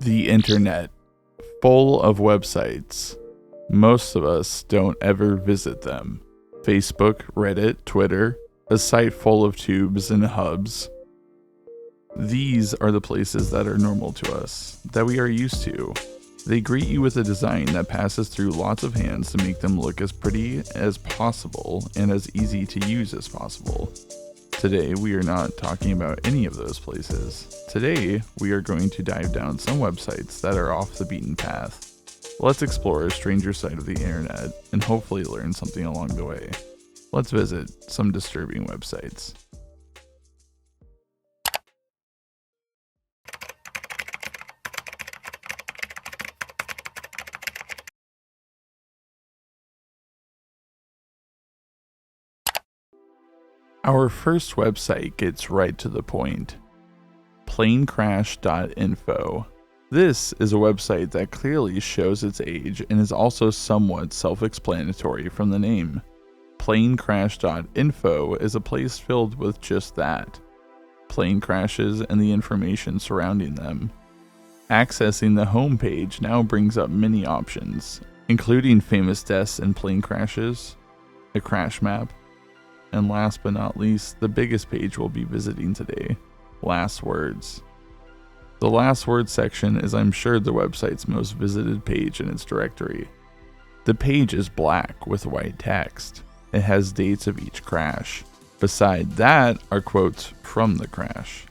The internet, full of websites. Most of us don't ever visit them. Facebook, Reddit, Twitter, a site full of tubes and hubs. These are the places that are normal to us, that we are used to. They greet you with a design that passes through lots of hands to make them look as pretty as possible and as easy to use as possible. Today, we are not talking about any of those places. Today, we are going to dive down some websites that are off the beaten path. Let's explore a stranger side of the internet and hopefully learn something along the way. Let's visit some disturbing websites. Our first website gets right to the point. Planecrash.info. This is a website that clearly shows its age and is also somewhat self-explanatory from the name. Planecrash.info is a place filled with just that. Plane crashes and the information surrounding them. Accessing the homepage now brings up many options, including famous deaths in plane crashes, a crash map, and last but not least, the biggest page we'll be visiting today, last words. The last words section is, I'm sure, the website's most visited page in its directory. The page is black with white text. It has dates of each crash. Beside that are quotes from the crash.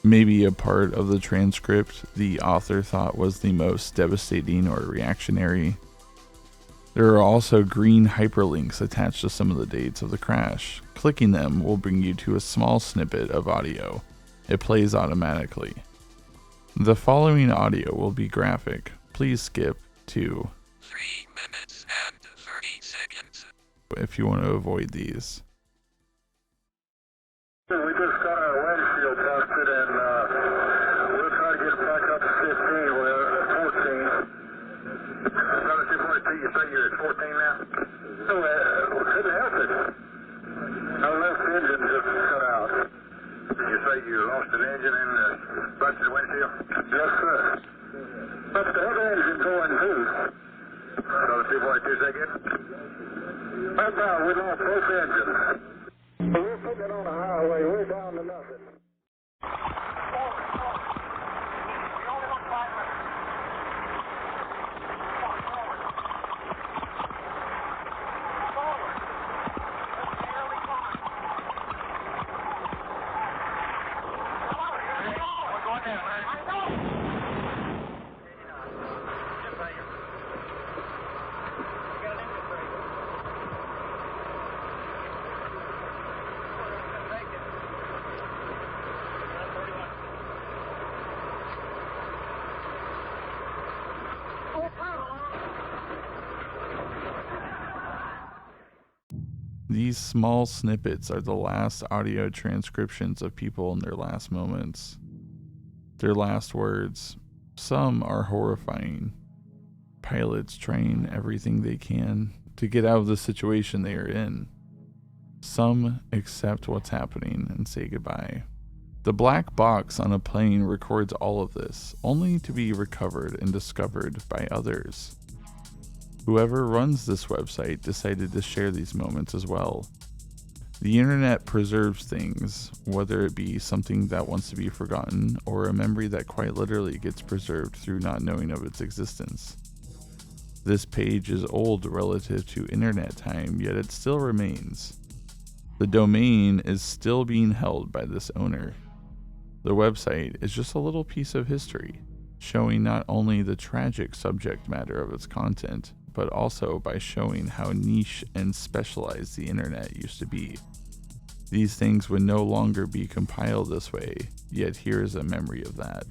Maybe a part of the transcript the author thought was the most devastating or reactionary. There are also green hyperlinks attached to some of the dates of the crash. Clicking them will bring you to a small snippet of audio. It plays automatically. The following audio will be graphic. Please skip to 3 minutes and 30 seconds if you want to avoid these. We just got our windshield busted and we'll try to get it back up to 15. We're at 14. Another 242, you say you're at 14 now? So, couldn't help it. Our left engine just cut out. Did you say you lost an engine and busted the windshield? Yes, sir. But the other engine going too. Another 242 seconds? Right now, we lost both engines. We're putting it on the highway. We're down to nothing. These small snippets are the last audio transcriptions of people in their last moments. Their last words. Some are horrifying. Pilots trying everything they can to get out of the situation they are in. Some accept what's happening and say goodbye. The black box on a plane records all of this, only to be recovered and discovered by others. Whoever runs this website decided to share these moments as well. The internet preserves things, whether it be something that wants to be forgotten or a memory that quite literally gets preserved through not knowing of its existence. This page is old relative to internet time, yet it still remains. The domain is still being held by this owner. The website is just a little piece of history, showing not only the tragic subject matter of its content, but also by showing how niche and specialized the internet used to be. These things would no longer be compiled this way, yet here is a memory of that.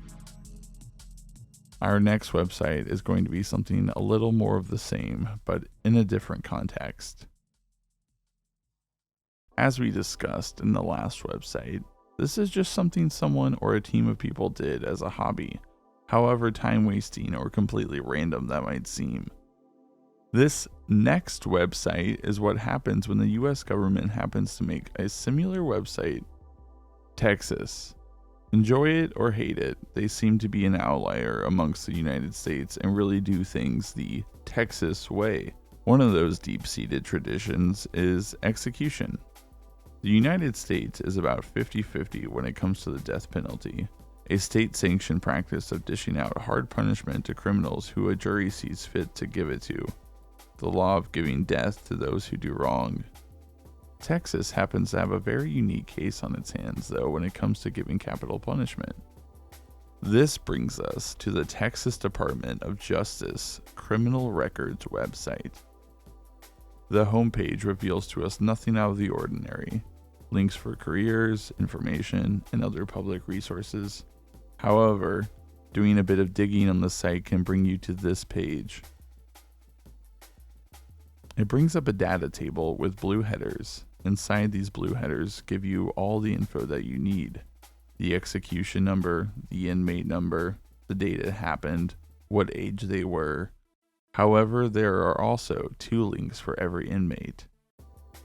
Our next website is going to be something a little more of the same, but in a different context. As we discussed in the last website, this is just something someone or a team of people did as a hobby, however time-wasting or completely random that might seem. This next website is what happens when the US government happens to make a similar website, Texas. Enjoy it or hate it, they seem to be an outlier amongst the United States and really do things the Texas way. One of those deep-seated traditions is execution. The United States is about 50-50 when it comes to the death penalty, a state-sanctioned practice of dishing out hard punishment to criminals who a jury sees fit to give it to, the law of giving death to those who do wrong. Texas happens to have a very unique case on its hands, though, when it comes to giving capital punishment. This brings us to the Texas Department of Justice Criminal Records website. The homepage reveals to us nothing out of the ordinary. Links for careers, information, and other public resources. However, doing a bit of digging on the site can bring you to this page. It brings up a data table with blue headers. Inside these blue headers give you all the info that you need. The execution number, the inmate number, the date it happened, what age they were. However, there are also 2 links for every inmate.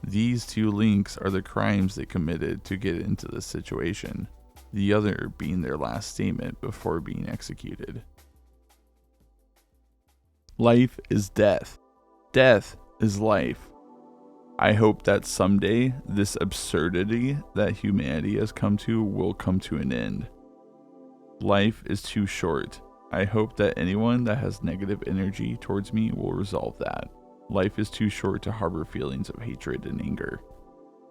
These 2 links are the crimes they committed to get into this situation, the other being their last statement before being executed. Life is death. Death is life. I hope that someday this absurdity that humanity has come to will come to an end. Life is too short. I hope that anyone that has negative energy towards me will resolve that. Life is too short to harbor feelings of hatred and anger.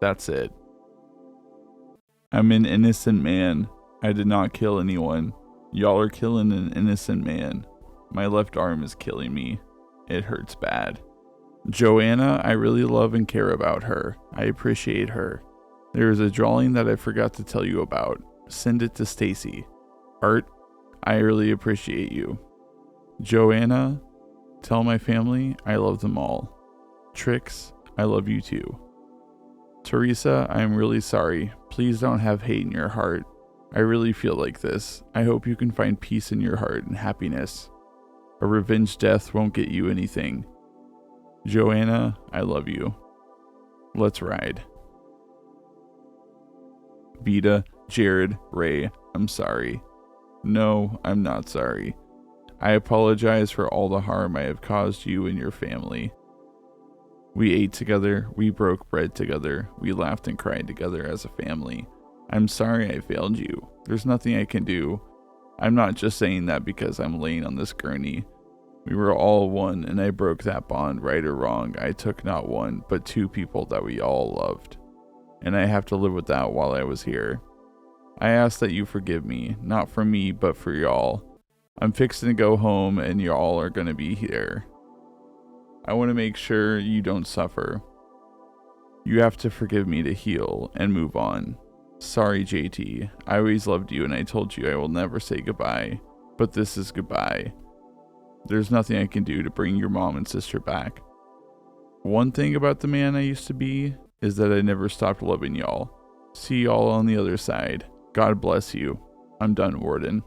That's it. I'm an innocent man. I did not kill anyone. Y'all are killing an innocent man. My left arm is killing me. It hurts bad. Joanna, I really love and care about her. I appreciate her. There is a drawing that I forgot to tell you about. Send it to Stacy. Art, I really appreciate you. Joanna, tell my family I love them all. Trix, I love you too. Teresa, I am really sorry. Please don't have hate in your heart. I really feel like this. I hope you can find peace in your heart and happiness. A revenge death won't get you anything. Joanna, I love you. Let's ride. Vita, Jared, Ray, I'm sorry. No, I'm not sorry. I apologize for all the harm I have caused you and your family. We ate together, we broke bread together, we laughed and cried together as a family. I'm sorry I failed you. There's nothing I can do. I'm not just saying that because I'm laying on this gurney. We were all one, and I broke that bond, right or wrong. I took not 1, but 2 people that we all loved. And I have to live with that while I was here. I ask that you forgive me, not for me, but for y'all. I'm fixing to go home, and y'all are gonna be here. I want to make sure you don't suffer. You have to forgive me to heal and move on. Sorry, JT. I always loved you, and I told you I will never say goodbye. But this is goodbye. There's nothing I can do to bring your mom and sister back. One thing about the man I used to be is that I never stopped loving y'all. See y'all on the other side. God bless you. I'm done, Warden.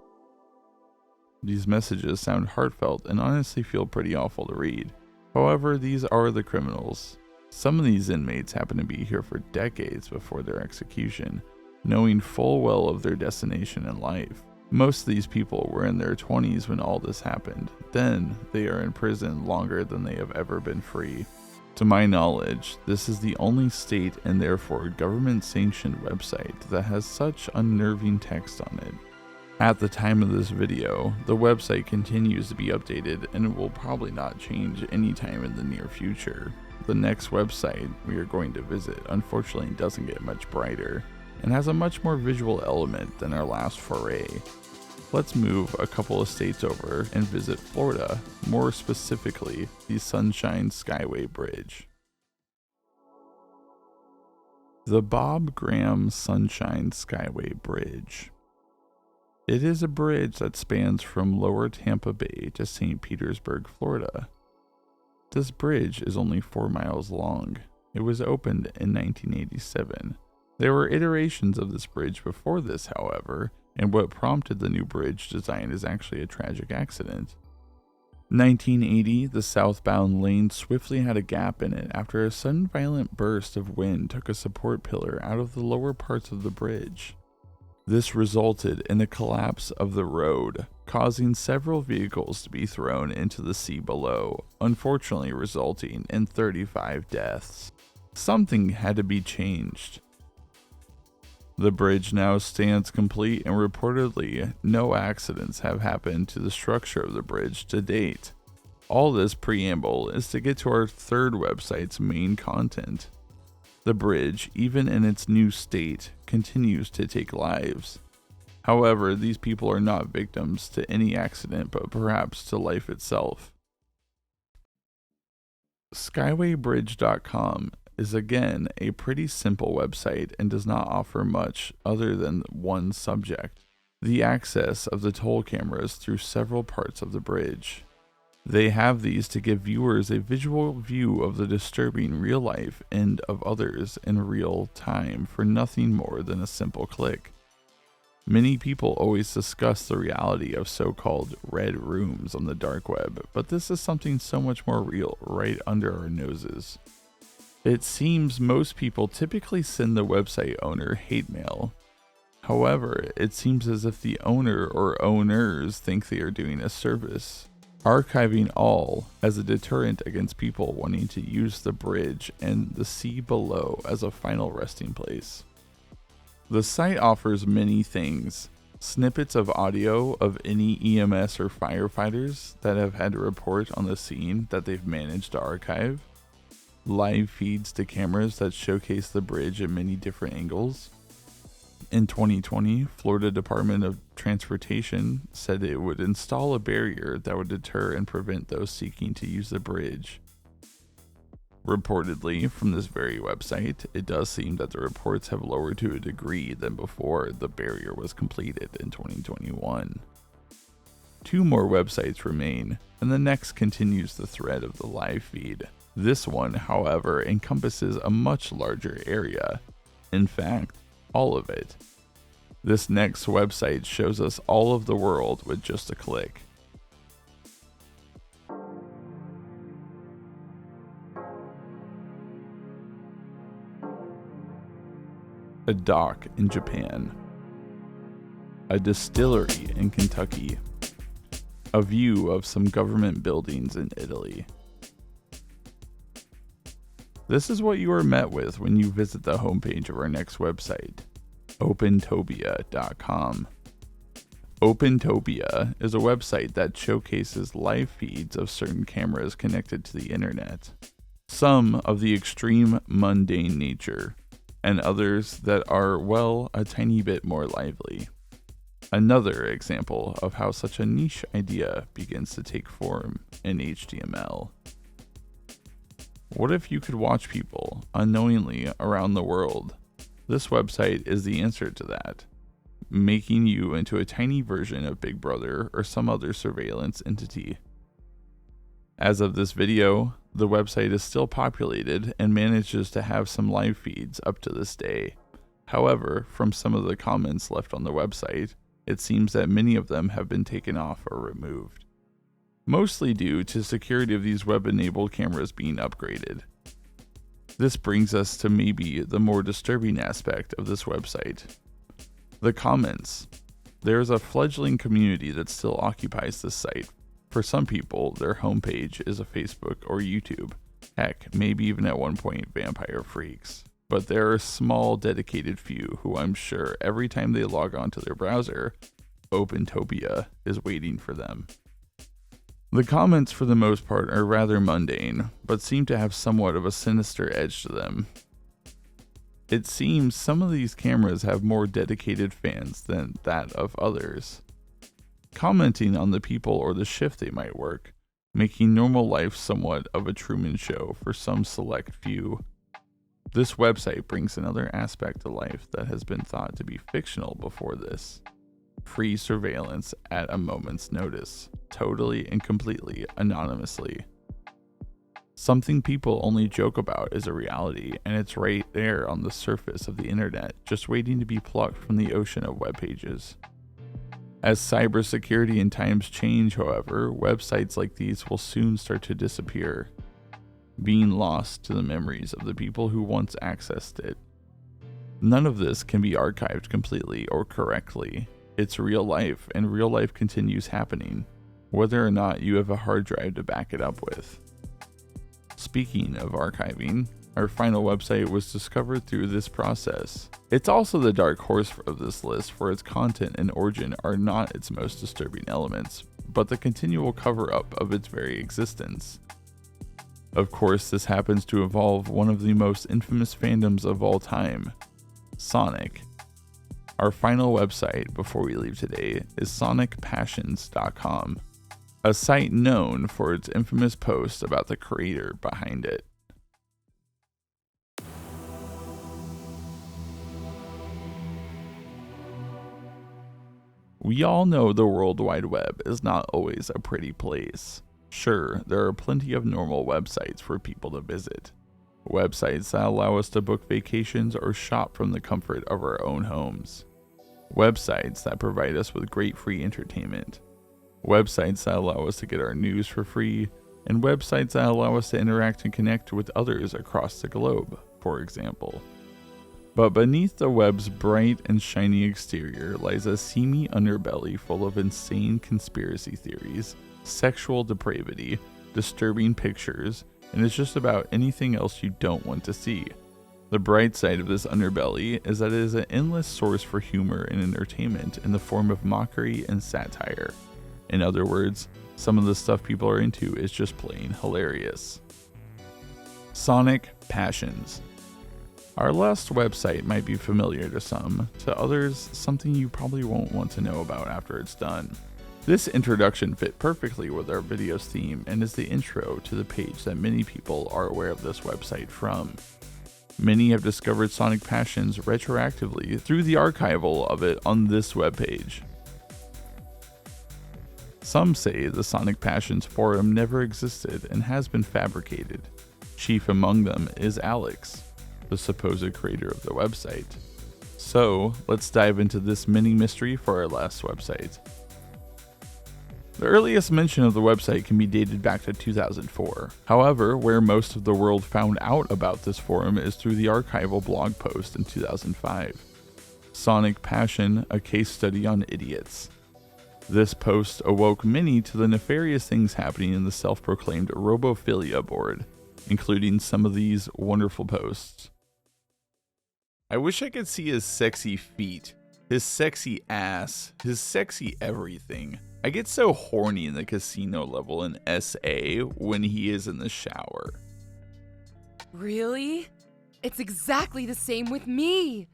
These messages sound heartfelt and honestly feel pretty awful to read. However, these are the criminals. Some of these inmates happen to be here for decades before their execution, knowing full well of their destination in life. Most of these people were in their 20s when all this happened. Then, they are in prison longer than they have ever been free. To my knowledge, this is the only state and therefore government-sanctioned website that has such unnerving text on it. At the time of this video, the website continues to be updated and it will probably not change anytime in the near future. The next website we are going to visit unfortunately doesn't get much brighter and has a much more visual element than our last foray. Let's move a couple of states over and visit Florida, more specifically the Sunshine Skyway Bridge. The Bob Graham Sunshine Skyway Bridge. It is a bridge that spans from Lower Tampa Bay to St. Petersburg, Florida. This bridge is only 4 miles long. It was opened in 1987. There were iterations of this bridge before this, however, and what prompted the new bridge design is actually a tragic accident. 1980, the southbound lane swiftly had a gap in it after a sudden violent burst of wind took a support pillar out of the lower parts of the bridge. This resulted in a collapse of the road, causing several vehicles to be thrown into the sea below, unfortunately resulting in 35 deaths. Something had to be changed. The bridge now stands complete, and reportedly no accidents have happened to the structure of the bridge to date. All this preamble is to get to our third website's main content. The bridge, even in its new state, continues to take lives. However, these people are not victims to any accident, but perhaps to life itself. Skywaybridge.com is again a pretty simple website and does not offer much other than one subject: the access of the toll cameras through several parts of the bridge. They have these to give viewers a visual view of the disturbing real life and of others in real time for nothing more than a simple click. Many people always discuss the reality of so-called red rooms on the dark web, but this is something so much more real right under our noses. It seems most people typically send the website owner hate mail. However, it seems as if the owner or owners think they are doing a service, archiving all as a deterrent against people wanting to use the bridge and the sea below as a final resting place. The site offers many things: snippets of audio of any EMS or firefighters that have had to report on the scene that they've managed to archive, live feeds to cameras that showcase the bridge at many different angles. In 2020, Florida Department of Transportation said it would install a barrier that would deter and prevent those seeking to use the bridge. Reportedly, from this very website, it does seem that the reports have lowered to a degree than before the barrier was completed in 2021. 2 more websites remain, and the next continues the thread of the live feed. This one, however, encompasses a much larger area. In fact, all of it. This next website shows us all of the world with just a click. A dock in Japan. A distillery in Kentucky. A view of some government buildings in Italy. This is what you are met with when you visit the homepage of our next website, opentopia.com. Opentopia is a website that showcases live feeds of certain cameras connected to the internet, some of the extreme mundane nature, and others that are, well, a tiny bit more lively. Another example of how such a niche idea begins to take form in HTML. What if you could watch people unknowingly around the world? This website is the answer to that, making you into a tiny version of Big Brother or some other surveillance entity. As of this video, the website is still populated and manages to have some live feeds up to this day. However, from some of the comments left on the website, it seems that many of them have been taken off or removed, mostly due to security of these web-enabled cameras being upgraded. This brings us to maybe the more disturbing aspect of this website: the comments. There is a fledgling community that still occupies this site. For some people, their homepage is a Facebook or YouTube, heck, maybe even at one point Vampire Freaks. But there are a small dedicated few who I'm sure every time they log on to their browser, Opentopia is waiting for them. The comments for the most part are rather mundane, but seem to have somewhat of a sinister edge to them. It seems some of these cameras have more dedicated fans than that of others, commenting on the people or the shift they might work, making normal life somewhat of a Truman Show for some select few. This website brings another aspect to life that has been thought to be fictional before this: free surveillance at a moment's notice, totally and completely anonymously. Something people only joke about is a reality, and it's right there on the surface of the internet, just waiting to be plucked from the ocean of web pages. As cybersecurity and times change, however, websites like these will soon start to disappear, being lost to the memories of the people who once accessed it. None of this can be archived completely or correctly. It's real life, and real life continues happening, whether or not you have a hard drive to back it up with. Speaking of archiving, our final website was discovered through this process. It's also the dark horse of this list, for its content and origin are not its most disturbing elements, but the continual cover-up of its very existence. Of course, this happens to involve one of the most infamous fandoms of all time, Sonic. Our final website before we leave today is sonicpassions.com, a site known for its infamous posts about the creator behind it. We all know the World Wide Web is not always a pretty place. Sure, there are plenty of normal websites for people to visit. Websites that allow us to book vacations or shop from the comfort of our own homes. Websites that provide us with great free entertainment. Websites that allow us to get our news for free, and websites that allow us to interact and connect with others across the globe, for example. But beneath the web's bright and shiny exterior lies a seamy underbelly full of insane conspiracy theories, sexual depravity, disturbing pictures, and it's just about anything else you don't want to see. The bright side of this underbelly is that it is an endless source for humor and entertainment in the form of mockery and satire. In other words, some of the stuff people are into is just plain hilarious. Sonic Passions. Our last website might be familiar to some, to others, something you probably won't want to know about after it's done. This introduction fit perfectly with our video's theme and is the intro to the page that many people are aware of this website from. Many have discovered Sonic Passions retroactively through the archival of it on this webpage. Some say the Sonic Passions forum never existed and has been fabricated. Chief among them is Alex, the supposed creator of the website. So, let's dive into this mini mystery for our last website. The earliest mention of the website can be dated back to 2004. However, where most of the world found out about this forum is through the archival blog post in 2005. Sonic Passion, a case study on idiots. This post awoke many to the nefarious things happening in the self-proclaimed robophilia board, including some of these wonderful posts. I wish I could see his sexy feet, his sexy ass, his sexy everything. I get so horny in the casino level in SA when he is in the shower. Really? It's exactly the same with me.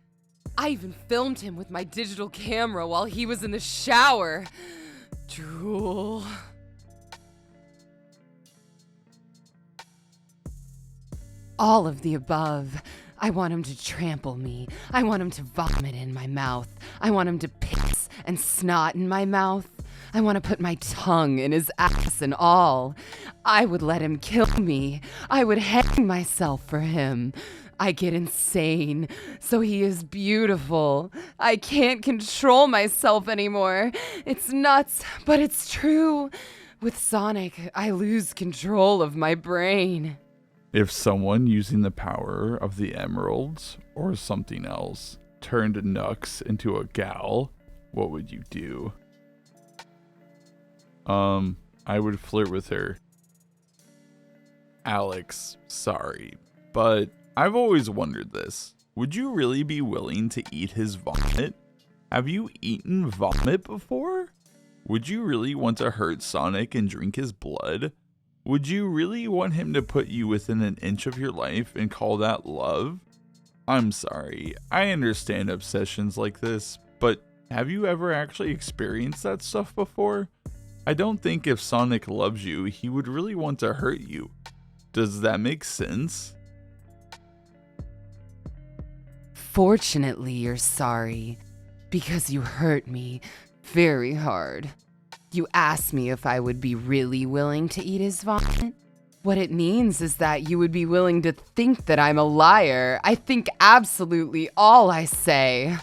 I even filmed him with my digital camera while he was in the shower. Drool. All of the above. I want him to trample me. I want him to vomit in my mouth. I want him to piss and snot in my mouth. I want to put my tongue in his ass and all. I would let him kill me. I would hang myself for him. I get insane, so he is beautiful. I can't control myself anymore. It's nuts, but it's true. With Sonic, I lose control of my brain. If someone using the power of the emeralds or something else turned Nux into a gal, what would you do? I would flirt with her. Alex, sorry, but I've always wondered this. Would you really be willing to eat his vomit? Have you eaten vomit before? Would you really want to hurt Sonic and drink his blood? Would you really want him to put you within an inch of your life and call that love? I'm sorry, I understand obsessions like this, but have you ever actually experienced that stuff before? I don't think if Sonic loves you, he would really want to hurt you. Does that make sense? Fortunately, you're sorry, because you hurt me very hard. You asked me if I would be really willing to eat his vomit. What it means is that you would be willing to think that I'm a liar. I think absolutely all I say.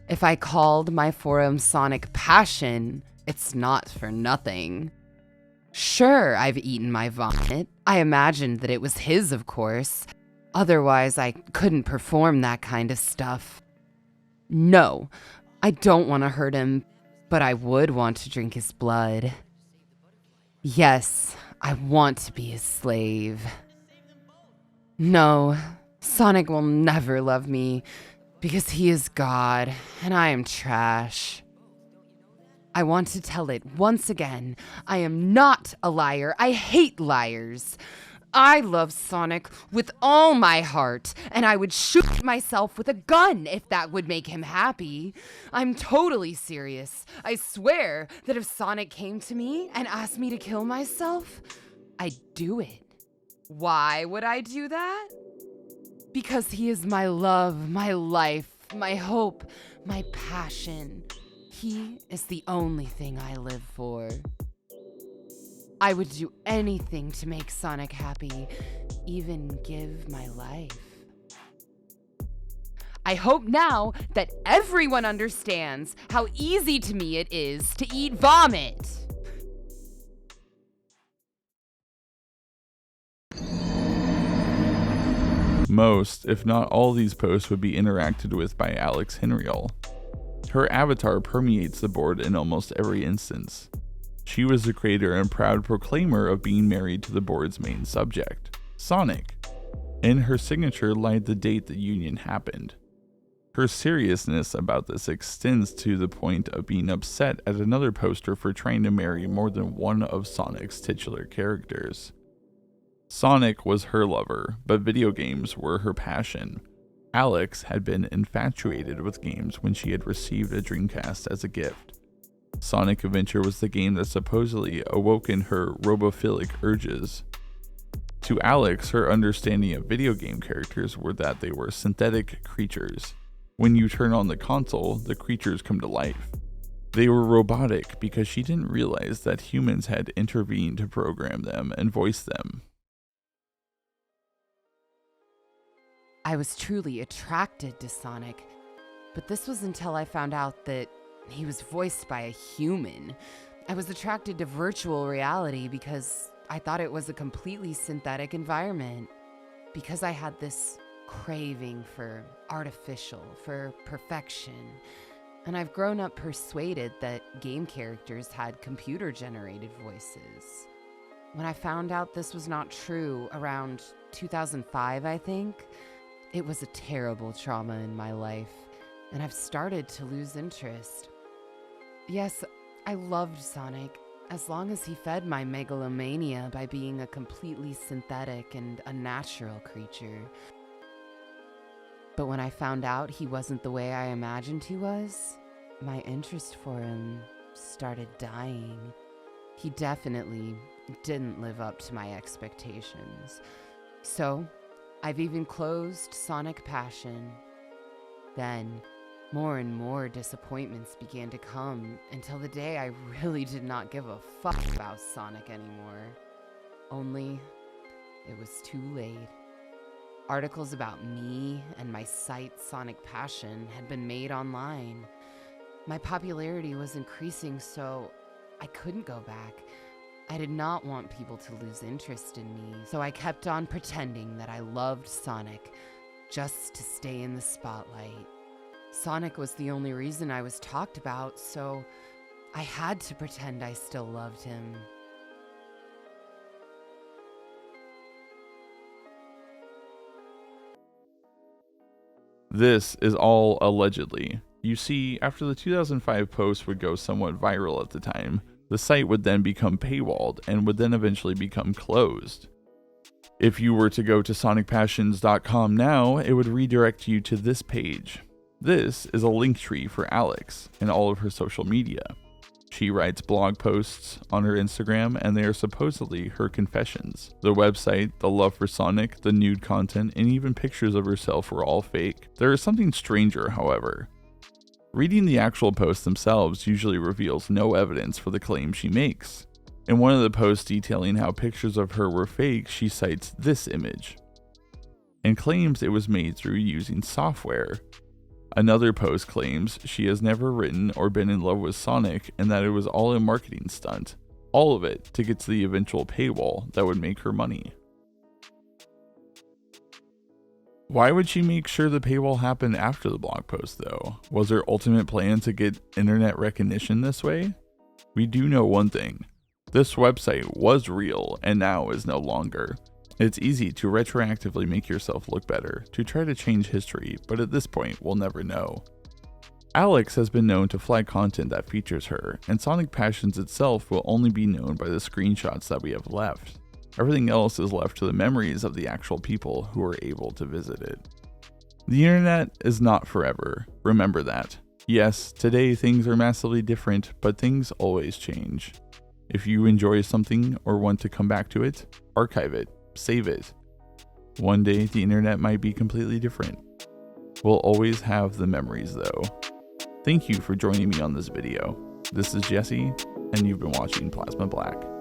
If I called my forum Sonic Passion, it's not for nothing. Sure, I've eaten my vomit. I imagined that it was his, of course. Otherwise, I couldn't perform that kind of stuff. No, I don't want to hurt him, but I would want to drink his blood. Yes, I want to be his slave. No, Sonic will never love me because he is God and I am trash. I want to tell it once again. I am not a liar. I hate liars. I love Sonic with all my heart, and I would shoot myself with a gun if that would make him happy. I'm totally serious. I swear that if Sonic came to me and asked me to kill myself, I'd do it. Why would I do that? Because he is my love, my life, my hope, my passion. He is the only thing I live for. I would do anything to make Sonic happy, even give my life. I hope now that everyone understands how easy to me it is to eat vomit. Most, if not all, these posts would be interacted with by Alex Henriel. Her avatar permeates the board in almost every instance. She was the creator and proud proclaimer of being married to the board's main subject, Sonic. In her signature lied the date the union happened. Her seriousness about this extends to the point of being upset at another poster for trying to marry more than one of Sonic's titular characters. Sonic was her lover, but video games were her passion. Alex had been infatuated with games when she had received a Dreamcast as a gift. Sonic Adventure was the game that supposedly awoken her robophilic urges. To Alex, her understanding of video game characters were that they were synthetic creatures. When you turn on the console, the creatures come to life. They were robotic because she didn't realize that humans had intervened to program them and voice them. I was truly attracted to Sonic, but this was until I found out that he was voiced by a human. I was attracted to virtual reality because I thought it was a completely synthetic environment. Because I had this craving for artificial, for perfection. And I've grown up persuaded that game characters had computer-generated voices. When I found out this was not true around 2005, I think, it was a terrible trauma in my life, and I've started to lose interest. Yes, I loved Sonic, as long as he fed my megalomania by being a completely synthetic and unnatural creature. But when I found out he wasn't the way I imagined he was, my interest for him started dying. He definitely didn't live up to my expectations. So, I've even closed Sonic Passion. Then, more and more disappointments began to come until the day I really did not give a fuck about Sonic anymore. Only, it was too late. Articles about me and my site Sonic Passion had been made online. My popularity was increasing, so I couldn't go back. I did not want people to lose interest in me, so I kept on pretending that I loved Sonic just to stay in the spotlight. Sonic was the only reason I was talked about, so I had to pretend I still loved him. This is all allegedly. You see, after the 2005 post would go somewhat viral at the time, the site would then become paywalled and would then eventually become closed. If you were to go to sonicpassions.com now, it would redirect you to this page. This is a link tree for Alex and all of her social media. She writes blog posts on her Instagram, and they are supposedly her confessions. The website, the love for Sonic, the nude content, and even pictures of herself were all fake. There is something stranger, however. Reading the actual posts themselves usually reveals no evidence for the claims she makes. In one of the posts detailing how pictures of her were fake, she cites this image and claims it was made through using software. Another post claims she has never written or been in love with Sonic and that it was all a marketing stunt. All of it to get to the eventual paywall that would make her money. Why would she make sure the paywall happened after the blog post though? Was her ultimate plan to get internet recognition this way? We do know one thing. This website was real and now is no longer. It's easy to retroactively make yourself look better, to try to change history, but at this point we'll never know. Alex has been known to flag content that features her, and Sonic Passions itself will only be known by the screenshots that we have left. Everything else is left to the memories of the actual people who are able to visit it. The internet is not forever, remember that. Yes, today things are massively different, but things always change. If you enjoy something or want to come back to it, archive it, save it. One day the internet might be completely different. We'll always have the memories though. Thank you for joining me on this video. This is Jesse, and you've been watching Plasma Black.